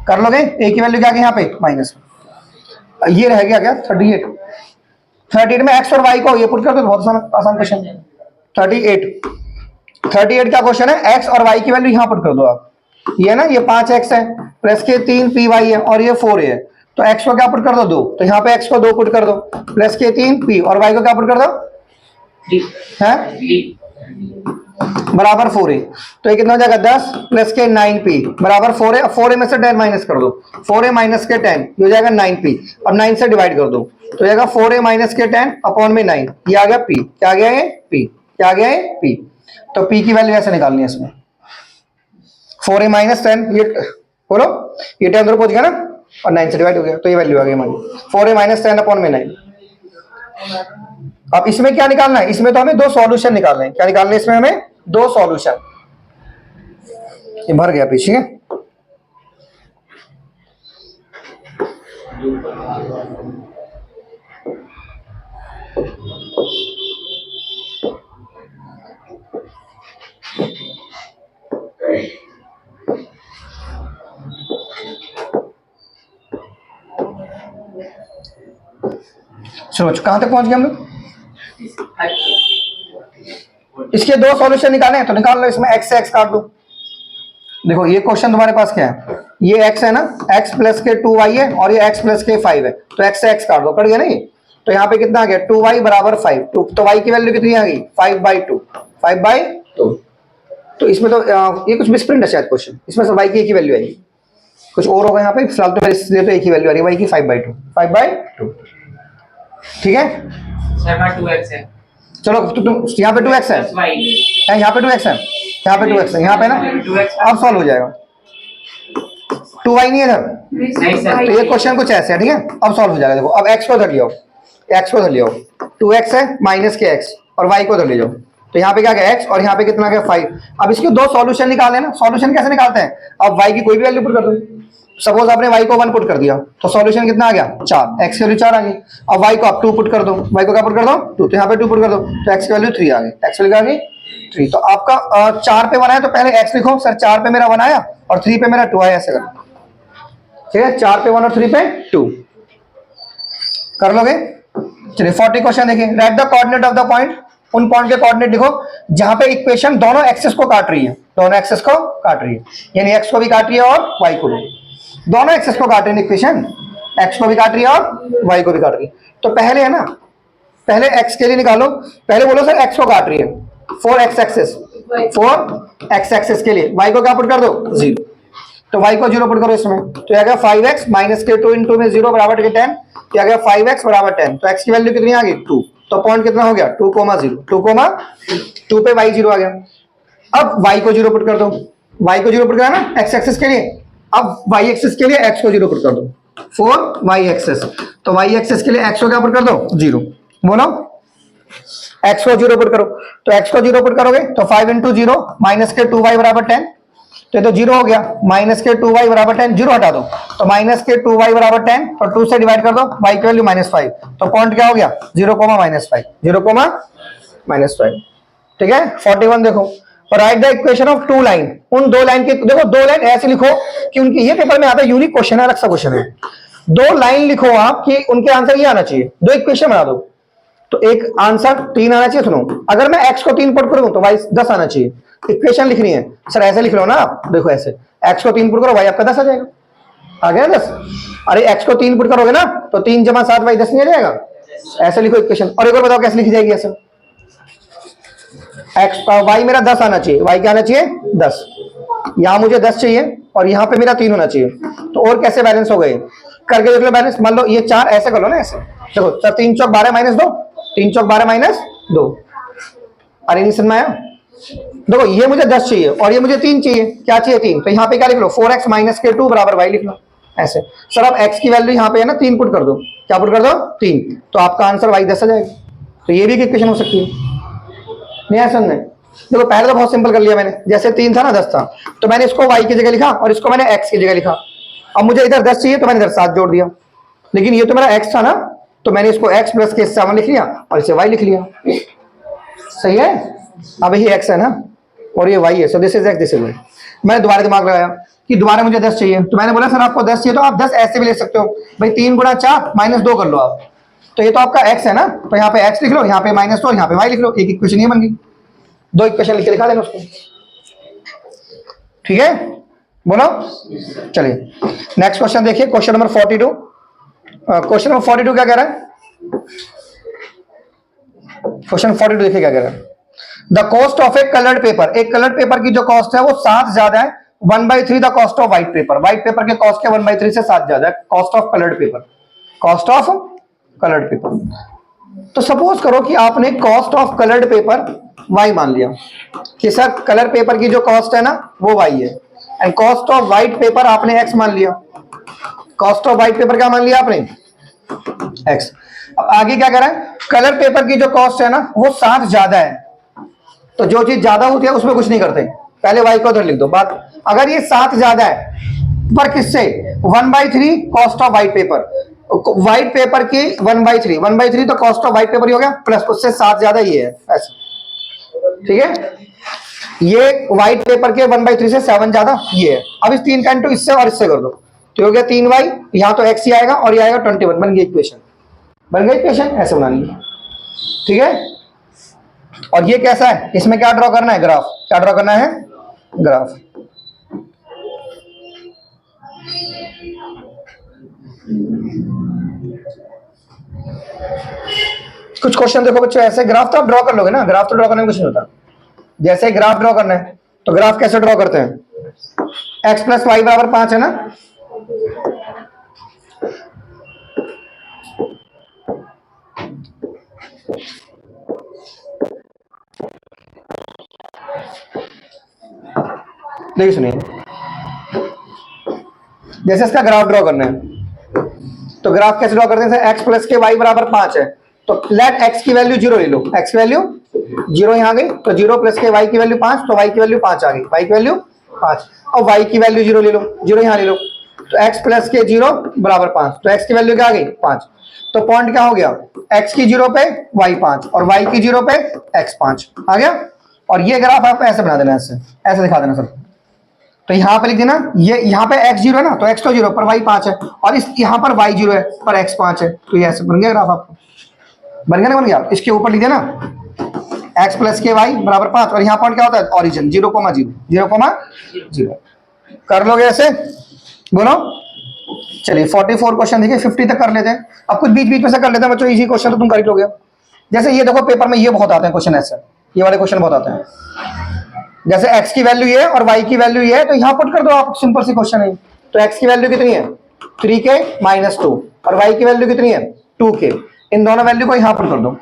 कर लोगे, a की वैल्यू क्या आ गई यहाँ पे -1, ये रह गया क्या 38 में x और y को ये पुट कर दो, बहुत आसान क्वेश्चन। 38 का क्वेश्चन है, x और y की वैल्यू यहां पुट कर दो आप, ये ना ये 5x है प्लस के 3py है और ये 4a है, तो x को क्या पुट कर दो 2, तो यहाँ पे x को 2 पुट कर दो, प्लस के 3p और y को क्या पुट कर दो है बराबर 4a, तो ये कितना हो जाएगा 10 प्लस के 9p बराबर 4a, 4a में से 10 माइनस कर दो, 4a माइनस के 10 ये हो जाएगा 9p, अब 9 से डिवाइड कर दो, तो जाएगा 4a माइनस के 10 अपॉन में 9, ये आ गया p, क्या आ गया ये p, क्या आ गया ये p, तो p की वैल्यू ऐसे निकालनी है इसमें, 4a माइनस 10, ये बोलो ये 10 अंदर पहुंच गया ना और 9 से डिवाइड हो गया, तो ये वैल्यू आ गई हमारी 4a माइनस 10 अपॉन में 9। अब इसमें क्या निकालना है, इसमें तो हमें 2 सॉल्यूशन निकालने हैं, क्या निकालना है इसमें हमें 2 सॉल्यूशन, ये भर गया पीछे है। चलो कहां तक पहुंच गए हम लोग, इसके 2 सॉल्यूशन निकाले हैं, तो निकाल लो, इसमें x से x काट दो। देखो ये क्वेश्चन तुम्हारे पास क्या है, ये x है ना, x प्लस के 2y है और ये x प्लस के 5 है, तो x से x काट दो, कट गया ना ये, तो यहाँ पे कितना आ गया 2y बराबर 5, तो y की वैल्यू कितनी आ गई 5/2, 5/2, तो इसमें तो ये कुछ मिसप्रिंट है शायद क्वेश्चन, इसमें से y की एक ही वैल्यू आएगी, कुछ और होगा यहाँ पे, फिलहाल तो इसलिए तो एक ही वैल्यू आ रही है y की 5/2, ठीक है। 2x है, चलो तुम यहाँ पे 2x है, यहाँ पे 2x है, यहाँ पे 2x है, यहाँ पे ना, अब सॉल्व हो जाएगा, 2y नहीं है इधर, तो ये क्वेश्चन कुछ ऐसे है, ठीक है, अब सॉल्व हो जाएगा। देखो अब x को धर लियो, x को धर लियो, 2x है माइनस के x और y को धर ले जाओ, तो यहाँ पे क्या गया x और यहाँ पे कितना गया 5। अब इसके 2 सॉल्यूशन निकालने ना, सॉल्यूशन कैसे निकालते हैं, अब y की कोई भी वैल्यू पुट कर दो, सपोज आपने y को 1 पुट कर दिया, तो सॉल्यूशन कितना आ गया 4, x की वैल्यू 4 आ गई, अब y को आप 2 पुट कर दो, y को क्या पुट कर दो 2, तो यहाँ पे 2 पुट कर दो, तो x की वैल्यू 3 आ गई, x वैल्यू आ गई 3, तो आपका 4 पे बनाया तो पहले x लिखो, सर 4 पे मेरा 1 आया और 3 पे मेरा 2 आया, ऐसे कर, ठीक है, 4 पे 1 और 3 पे 2 कर लोगे। चलिए 40 क्वेश्चन देखिए, right the coordinate of the point, उन पॉइंट के कोऑर्डिनेट लिखो जहां पे इक्वेशन दोनों एक्सिस को काट रही है, दोनों एक्सिस को काट रही है, यानी x को भी काट रही है और y को भी, दोनों एक्सिस को काट रही है इक्वेशन, x को भी काट रही है और y को भी काट रही है, तो पहले है ना, पहले x के लिए निकालो, पहले बोलो सर x को काट रही है 4x एक्सिस, 4x एक्सिस के लिए y को क्या पुट कर दो 0, तो y को 0 पुट करो इसमें, तो आ गया 5x माइनस के 2 इंटू में 0 बराबर के 10, आ गया 5x बराबर 10, तो x की वैल्यू कितनी आ गई 2, तो पॉइंट कितना हो गया 2,0, 2 पे y 0 आ गया। अब y को 0 पुट कर दो, y को 0 पुट करा ना x एक्सिस के लिए, अब y एक्सिस के लिए x को 0 पुट कर दो, 4y एक्सिस, तो y एक्सिस के लिए x को क्या पुट कर दो 0, बोलो x को 0 पुट करो, तो x को 0 पुट करोगे तो 5 इंटू 0 माइनस के 2y बराबर 10, तो 0 हो गया, माइनस के 2y बराबर 10, 0 हटा दो, तो माइनस के 2y बराबर 10, तो 2 से डिवाइड कर दो, y की वैल्यू -5, तो पॉइंट क्या हो गया 0, -5, 0, -5, ठीक है। 41 देखो, right the equation of 2 line, उन 2 लाइन के, देखो 2 लाइन ऐसे लिखो कि उनकी, ये पेपर में आता है यूनिक क्वेश्चन है, अलग सा क्वेश्चन है, 2 लाइन लिखो आप कि उनके आंसर ये आना चाहिए, 2 इक्वेशन बना दो, तो एक आंसर 3 आना चाहिए, सुनो अगर मैं x को 3 पुट करूं तो y 10 आना चाहिए, इक्वेशन लिखनी है सर ऐसे लिख लो ना आप, देखो ऐसे x को 3 पुट करो y आपका 10 आ जाएगा, आ गया 10, अरे x को 3 पुट करोगे ना तो 3 + 7 y 10 नहीं आ जाएगा, ऐसे लिखो इक्वेशन। और एक और बताओ कैसे लिखी जाएगी ऐसे, एक्स वाई मेरा 10 आना चाहिए, वाई क्या आना चाहिए 10, यहाँ मुझे 10 चाहिए और यहाँ पे मेरा 3 होना चाहिए। तो और कैसे बैलेंस हो गए करके देख लो बैलेंस। मान लो ये 4 ऐसे कर लो ना, ऐसे देखो, 3 चौक 12 माइनस 2, 3 चौक 12 माइनस 2। अरे नहीं समझ में आया? देखो ये मुझे 10 चाहिए और ये मुझे 3 चाहिए, क्या चाहिए 3, तो यहाँ पे क्या लिख लो 4x माइनस के 2 बराबर y लिख लो ऐसे। सर अब x की वैल्यू यहाँ पे है ना 3 पुट कर दो, क्या पुट कर दो 3, तो आपका आंसर y 10 आ जाएगा। तो ये भी एक इक्वेशन हो सकती है, नहीं ऐसा नहीं। देखो पहले तो बहुत सिंपल कर लिया मैंने, जैसे 3 था ना 10 था, तो मैंने इसको y की जगह लिखा और इसको मैंने x की जगह लिखा। अब मुझे इधर 10 चाहिए तो मैंने इधर 7 जोड़ दिया, लेकिन ये तो मेरा x था ना, तो मैंने इसको x प्लस के 7 लिख लिया और इसे y लिख लिया। सही है? अब ये x है ना और ये y है, so this is x, this is y। मैंने दोबारा दिमाग लगाया कि दोबारा मुझे 10 चाहिए, तो मैंने बोला सर आपको 10 चाहिए तो आप 10 ऐसे भी ले सकते हो भाई, 3 गुणा 4 माइनस 2 कर लो आप, तो ये तो आपका x है ना, तो यहाँ पे x लिख लो, यहाँ पे माइनस 2, यहाँ पे y लिख लो, एक इक्वेशन ये बन गई। 2 इक्वेशन लिख के दिखा देंगे उसको, ठीक है? बोलो चलिए नेक्स्ट क्वेश्चन देखिए, क्वेश्चन नंबर 42। क्वेश्चन नंबर 42 क्या कह रहा है? क्वेश्चन 42 देखिए क्या कह रहा है। The cost of A coloured paper, एक कलर्ड पेपर की जो कॉस्ट है वो 7 ज्यादा है 1/3 the cost of white paper. White paper के कॉस्ट के 1/3 से 7 ज्यादा है cost of coloured paper, cost of coloured paper. तो सपोज करो कि आपने cost of coloured paper y मान लिया कि सर कलर पेपर की जो कॉस्ट है ना वो y है, and cost of white paper आपने x मान लिया। कॉस्ट ऑफ व्हाइट पेपर क्या मान लिया आपने? x। अब आगे क्या कह रहा है? कलर पेपर की जो कॉस्ट है ना वो 7 ज्यादा है, तो जो चीज ज्यादा होती है उसमें कुछ नहीं करते, पहले y को उधर लिख दो बात। अगर ये 7 ज्यादा है पर किससे? 1/3 cost of white paper, white paper की 1/3 तो कॉस्ट ऑफ व्हाइट पेपर ही हो गया, प्लस उससे 7 ज्यादा ये है ऐसे, ठीक है? ये व्हाइट पेपर के 1/3 से 7 ज्यादा ये है। अब इस 3 का इंटू इससे और इससे कर दो तो हो गया 3y, यहाँ तो x ही आएगा और ये आएगा 21, बन गई इक्वेशन, बन गई इक्वेशन, ऐसे बनानी है, ठीक है? और ये कैसा है? इसमें क्या ड्रॉ करना है? ग्राफ। क्या ड्रॉ करना है? ग्राफ। कुछ क्वेश्चन देखो बच्चों ऐसे, ग्राफ तो आप ड्रॉ कर लोगे ना, ग्राफ तो ड्रॉ करने में कुछ नहीं होता। जैसे ग्राफ ड्रॉ करना है तो ग्राफ कैसे ड्रॉ करते हैं? x प्लस वाई बराबर 5 है ना, देखिए सुनिए, जैसे इसका ग्राफ ड्रॉ करना है तो ग्राफ कैसे ड्रॉ करते हैं? x प्लस के वाई बराबर 5 है, तो लेट x की वैल्यू 0 ले लो, x की वैल्यू 0 यहाँ गई, तो 0 प्लस के y की वैल्यू 5, तो y की वैल्यू 5 आ गई, y की वैल्यू 5, और y की वैल्यू 0 ले लो, 0 यहाँ ले लो, तो x प्लस के 0 बराबर 5, तो x की वैल्यू क्या आ गई 5, तो पॉइंट क्या हो गया? x की 0 पे y 5 और y की 0 पे x 5 आ गया। और ये ग्राफ आप ऐसे बना देना, ऐसे ऐसे दिखा देना सर, तो यहाँ पे लिख देना, ये यहाँ पे x 0 है ना, तो x तो 0 पर y 5 है, और इस यहाँ पर y 0 है पर x 5 है, तो ये ऐसे बन गया ग्राफ आपको, बन गया ना, बन गया। इसके ऊपर लिख देना x प्लस के वाई बराबर 5 और यहाँ पॉइंट क्या होता है? ऑरिजिन 0,0 कर लोगे ऐसे, बोलो। चलिए 44 क्वेश्चन देखिए, 50 तक कर लेते हैं, अब कुछ बीच बीच में से कर लेते हैं बच्चों, इजी क्वेश्चन तो तुम कर ही लोगे। जैसे ये देखो पेपर में ये बहुत आते हैं क्वेश्चन ऐसे, ये वाले क्वेश्चन बहुत आते हैं, जैसे x की वैल्यू ये है और y की वैल्यू ये है, तो यहाँ पुट कर दो आप, सिंपल सी क्वेश्चन है। तो x की वैल्यू कितनी है? 3k माइनस 2 और y की वैल्यू कितनी है? 2k, इन दोनों वैल्यू को यहाँ पुट कर दो।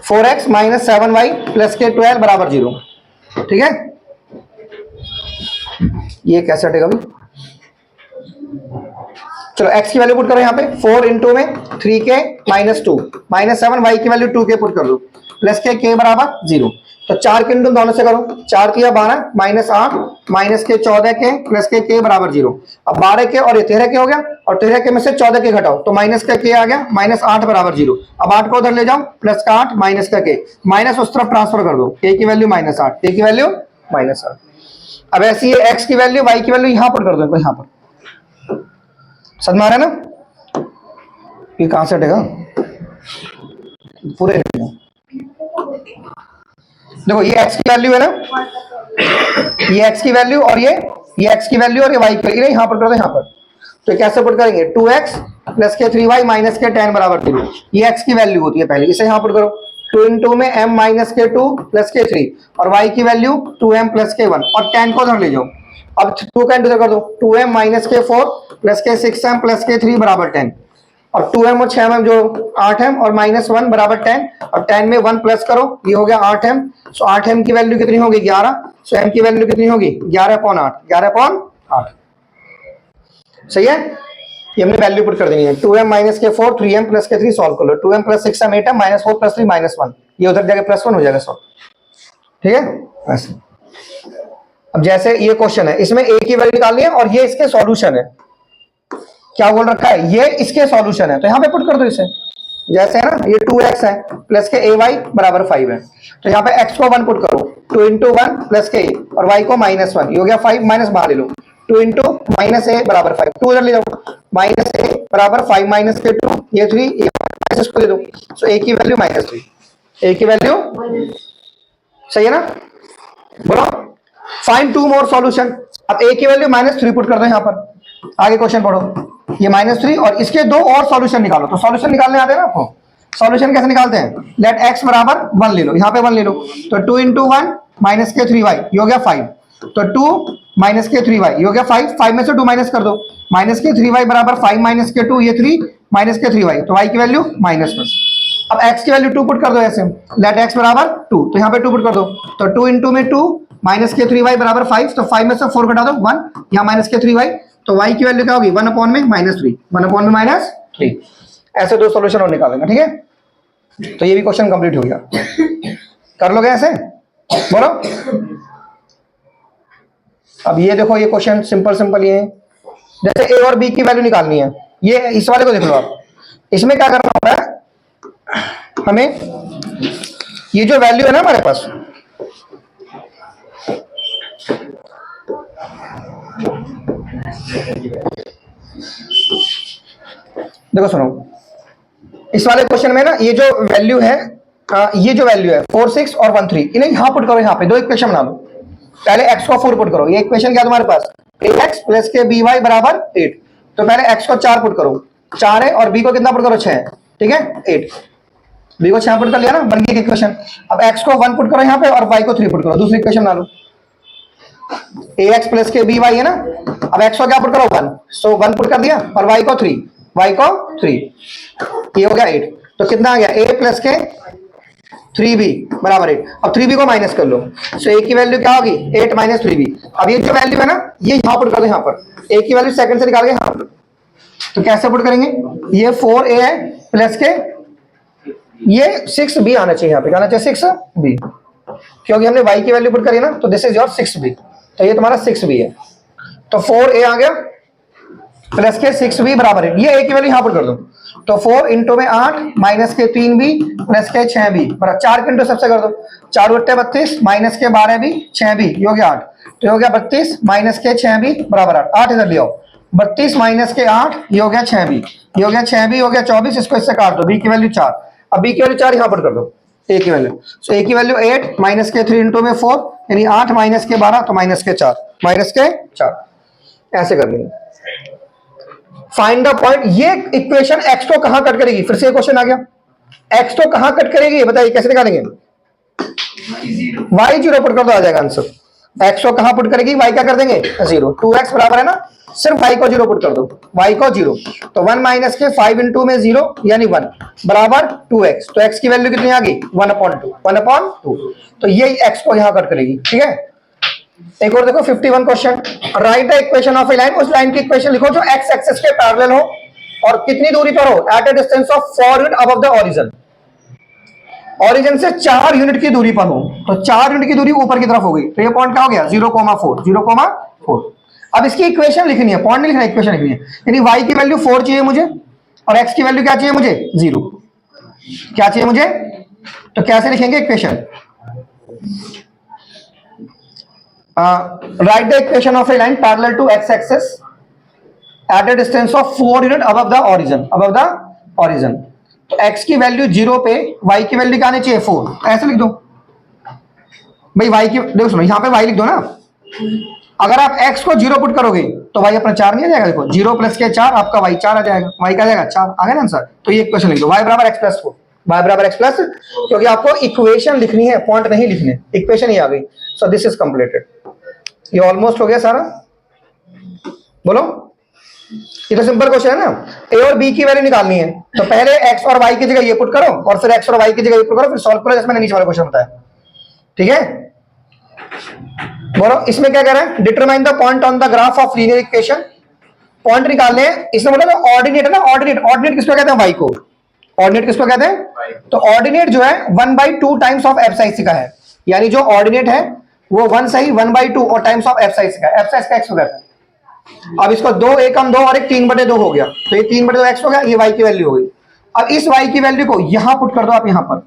4x माइनस 7y प्लस के 12 बराबर 0, ठीक है? ये कैसे हटेगा भाई? चलो x की वैल्यू पुट करो यहाँ पे, 4 इंटू में 3k माइनस 2 माइनस 7, y की वैल्यू 2k पुट कर दो, प्लस के k बराबर 0, तो 4 के इंटू दोनों से करो, 4 किया 12 माइनस 8 माइनस के 14 के प्लस के k बराबर 0। अब 12 के और ये 13 के हो गया, और 13 के में से 14 के घटाओ तो माइनस का k आ गया, माइनस 8 बराबर 0। अब 8 को उधर ले जाओ, प्लस का 8 माइनस का k, माइनस उस तरफ ट्रांसफर कर दो, k की वैल्यू माइनस 8, k की वैल्यू माइनस 8। अब ऐसी है x की वैल्यू y की वैल्यू यहाँ पर कर दो, यहाँ पर समझ में आ रहा है ना? ये कहां से हटेगा पूरे? देखो ये x की वैल्यू है ना, ये x की वैल्यू और ये x की वैल्यू और ये y की वैल्यू, यहाँ पर कर दो, यहाँ पर। तो कैसे पुट करेंगे? 2x प्लस के 3y माइनस के 10 बराबर 0, ये x की वैल्यू होती है पहले, इसे यहाँ पुट करो, 2 इंटू में m माइनस के 2 प्लस के 3 और y की वैल्यू 2m प्लस के 1 और tan को उधर ले जाओ। अब 2 का इंटू कर दो, 2m माइनस के 4 प्लस के 6m प्लस के 3 बराबर 10 और 2m और 6m जो 8m और माइनस 1 बराबर 10 और 10 में 1 प्लस करो, ये हो गया 8m। सो 8m की वैल्यू कितनी होगी 11। सो m की वैल्यू कितनी होगी 11/8, 11/8। सही है, ये हमने वैल्यू पुट कर देनी है। 2m माइनस के 4 3m प्लस के 3 सॉल्व कर लो। 2m plus 6m 8m minus 4 plus 3 minus 1, ये उधर जाके प्लस 1 हो जाएगा सॉल्व। ठीक है ऐसे। अब जैसे ये क्वेश्चन है, इसमें a की वैल्यू निकालनी है और ये इसके सॉल्यूशन है। क्या बोल रखा है, ये इसके सॉल्यूशन है, तो यहाँ पे पुट कर दो इसे। जैसे है ना, ये 2x है प्लस के ay बराबर 5 है, तो यहाँ पे x को 1 पुट करो, 2 इंटू 1 प्लस के और y को माइनस 1, ये हो गया 5 माइनस बाहर ले लो, 2 इंटू माइनस ए बराबर 5, 2 उधर ले जाओ, माइनस ए बराबर 5 माइनस के 2, ये 3, ये माइनस को दे दो। सो a की वैल्यू -3, a की वैल्यू सही है ना। बोलो फाइंड 2 मोर सॉल्यूशन। अब a की वैल्यू -3 पुट कर दो यहाँ पर। आगे क्वेश्चन पढ़ो, ये -3 और इसके 2 और सॉल्यूशन निकालो। तो सॉल्यूशन निकालने आते हैं ना आपको, सॉल्यूशन कैसे निकालते हैं, लेट x बराबर 1 ले लो, यहाँ पे 1 ले लो, तो 2 इंटू 1 माइनस के 3y, ये हो गया 5, तो 2 माइनस के 3y, ये हो गया 5, 5 में से 2 माइनस कर दो, माइनस के 3y बराबर 5 माइनस के 2, ये 3 माइनस के 3y, तो y की वैल्यू -1। अब x की वैल्यू 2 पुट कर दो ऐसे, लेट x बराबर 2, तो यहाँ पे 2 पुट कर दो, तो 2 इंटू में 2 माइनस के 3y बराबर 5, तो 5 में से 4 घटा दो 1, यहाँ माइनस के 3y, तो y की वैल्यू क्या होगी 1/में -3, 1/में -3। ऐसे 2 सॉल्यूशन और निकालेंगे। ठीक है, तो ये भी क्वेश्चन कंप्लीट हो गया। कर लोगे ऐसे, बोलो। अब ये देखो, ये क्वेश्चन सिंपल ये है। जैसे a और b की वैल्यू निकालनी है, ये इस वाले को देख लो आप। इसमें क्या करना होता है हमें, ये जो वैल्यू है ना हमारे पास, देखो सुनो, इस वाले क्वेश्चन में ना ये जो वैल्यू है, ये जो वैल्यू है 4 6 और 1 3, इन्हें यहां पुट करो। यहाँ पे 2 इक्वेशन बना लो। पहले x को 4 पुट करो, ये इक्वेशन क्या तुम्हारे पास, ax प्लस के by बराबर 8, तो पहले x को 4 पुट करो, 4 है, और b को कितना पुट करो 6 है, ठीक है 8, b को 6 पुट कर लिया ना, बन गई इक्वेशन। अब x को 1 पुट करो यहाँ पे और y को 3 पुट करो, दूसरी इक्वेशन बना लो। ax प्लस के by है ना, अब x को क्या पुट करो 1, सो 1 पुट कर दिया और y को 3, ये हो गया 8, तो कितना आ गया a प्लस के 3b बराबर 8। अब 3b को माइनस कर लो, सो a की वैल्यू क्या होगी 8 माइनस 3b। अब ये जो वैल्यू है ना, ये यहाँ पुट कर दो, यहाँ पर a की वैल्यू सेकंड से निकाल के यहाँ पर, तो कैसे पुट करेंगे, ये 4a है प्लस के ये 6b आना चाहिए, यहाँ पे आना चाहिए 6b, क्योंकि हमने y की वैल्यू पुट करी ना, तो दिस इज योर 6b, तो ये तुम्हारा 6b है, तो 4a आ गया प्लस के 6b बराबर है, ये a की वैल्यू यहाँ पुट कर दो, तो 4 इंटू में 8 माइनस के 3b प्लस के 6b बराबर 4 के इंटू सबसे कर दो, 4 बट्टे 32 माइनस के 12b 6b, ये हो गया 8, तो ये हो गया 32 माइनस के 6b बराबर 8, 8 इधर ले आओ, 32 माइनस के 8, ये हो गया 6b, ये हो गया 6b, हो गया 24, इसको इससे काट दो, b की वैल्यू 4, अब b की वैल्यू 4 यहाँ पर कर दो, a की वैल्यू, सो a की वैल्यू 8 माइनस के 3 इंटू में 4, यानी 8 माइनस के 12, तो माइनस के 4, ऐसे कर लेंगे। फाइंड द पॉइंट, ये इक्वेशन x को कहां कट करेगी, फिर से क्वेश्चन आ गया, x तो कहां कट करेगी बताइए, कैसे निकालेंगे, y 0 पुट कर दो, आ जाएगा आंसर। x को कहां पुट करेगी, y क्या कर देंगे 0, 2x बराबर है ना, सिर्फ y को 0 पुट कर दो, y को 0, तो 1 माइनस के 5 इंटू में 0 यानी 1 बराबर 2x, तो x की वैल्यू कितनी आ गई 1/2, तो ये x को यहां कट करेगी। ठीक है, एक और देखो 51 question, right the equation of a line, उस लाइन की इक्वेशन लिखो जो x एक्सिस के पैरेलल हो और कितनी दूरी पर हो, at a distance of 4 unit above the origin, origin से 4 यूनिट की दूरी पर हो, तो 4 यूनिट की दूरी ऊपर की तरफ होगी, तो ये पॉइंट क्या हो गया 0,4। अब इसकी इक्वेशन लिखनी है, पॉइंट नहीं लिखना, इक्वेशन लिखनी है, यानी y की वैल्यू 4 चाहिए मुझे और x की वैल्यू क्या चाहिए मुझे 0, क्या चाहिए मुझे, तो कैसे लिखेंगे equation, write the equation of a line parallel to x axis at a distance of 4 unit above the origin, तो x की वैल्यू 0 पे y की वैल्यू क्या आनी चाहिए 4, ऐसे लिख दो भाई, y की देखो सुनो, यहाँ पे y लिख दो ना, अगर आप x को 0 पुट करोगे तो y अपना 4 नहीं आ जाएगा, देखो 0 प्लस के 4 आपका y 4 आ जाएगा, y का आ जाएगा 4, आ गया ना आंसर, तो ये इक्वेशन लिख दो, y बराबर x प्लस 4, y बराबर x प्लस, क्योंकि आपको इक्वेशन लिखनी है, पॉइंट नहीं लिखने, इक्वेशन ही आ गई। So this is completed. ये ऑलमोस्ट हो गया सारा। बोलो, ये तो सिंपल क्वेश्चन है ना। ए और बी की वैल्यू निकालनी है, तो पहले x और y की जगह ये पुट करो और फिर x और y की जगह ये पुट करो, फिर सॉल्व करो, जैसे मैंने नीचे वाला क्वेश्चन बताया। ठीक है, बोलो इसमें क्या कह रहा है, determine the point on the graph of linear equation. Point निकालने हैं, इसमें बोला तो ऑर्डिनेट है ना, ऑर्डिनेट किसको कहते हैं, y को। ऑर्डिनेट किसको कहते हैं, तो ऑर्डिनेट जो है 1/2 टाइम्स ऑफ एफ साइज का है, यानी जो ऑर्डिनेट है वो 1 सही 1/2 और टाइम्स ऑफ एफ साइज का, एफ साइज का x हो गया। अब इसको 2 एकम 2 और एक 3/2 हो गया, तो ये 3/2 x हो गया, ये y की वैल्यू हो गई। अब इस y की वैल्यू को यहां पुट कर दो आप, यहां पर,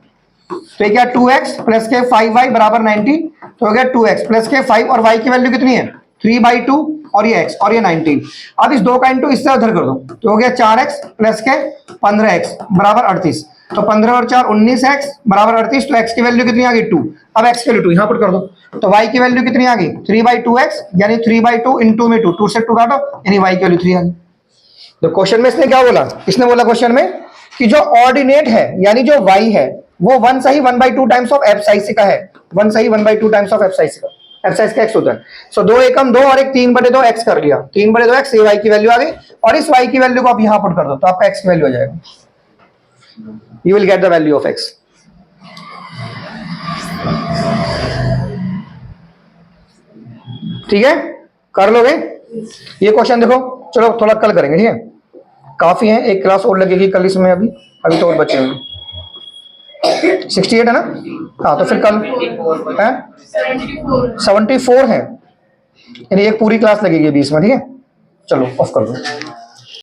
तो ये क्या 2x प्लस के 5y बराबर 90, तो हो गया 2x प्लस के 5 और y की वैल्यू कितनी है 3/2 और ये x और ये 19। अब इस 2 का इंटू इससे उधर कर दो, तो हो गया 4x प्लस के 15x बराबर 38, तो 15 और 4 19x बराबर 38, तो x की वैल्यू कितनी आ गई 2। अब x की वैल्यू 2 यहां पुट कर दो, तो y की वैल्यू कितनी आ गई 3/2x, यानी 3/2 इंटू में 2 से 2 काटो, यानी y की वैल्यू 3 आ गई। तो क्वेश्चन में इसने क्या बोला, इसने बोला क्वेश्चन में कि जो ऑर्डिनेट है यानी जो y है वो 1 सही 1/2 टाइम्स ऑफ एफ साइज का है, 1 सही 1/2 टाइम्स ऑफ एफ साइज का, एफ साइज का x होता है। सो 2 एकम 2 और एक 3/2 x कर लिया, 3/2 x, ये y की वैल्यू आ गई, और इस y की वैल्यू को आप यहां पुट कर दो, तो आपका x की वैल्यू आ जाएगा, you will get the value of x। ठीक है, कर लोगे ये क्वेश्चन। देखो चलो थोड़ा कल करेंगे, ठीक है, काफी है, एक क्लास और लगेगी कल इसमें, अभी तो और बचे हैं। 68 है ना, हाँ, तो फिर कल है 74 है, यानी एक पूरी क्लास लगेगी 20 में। ठीक है, चलो ऑफ कर दो।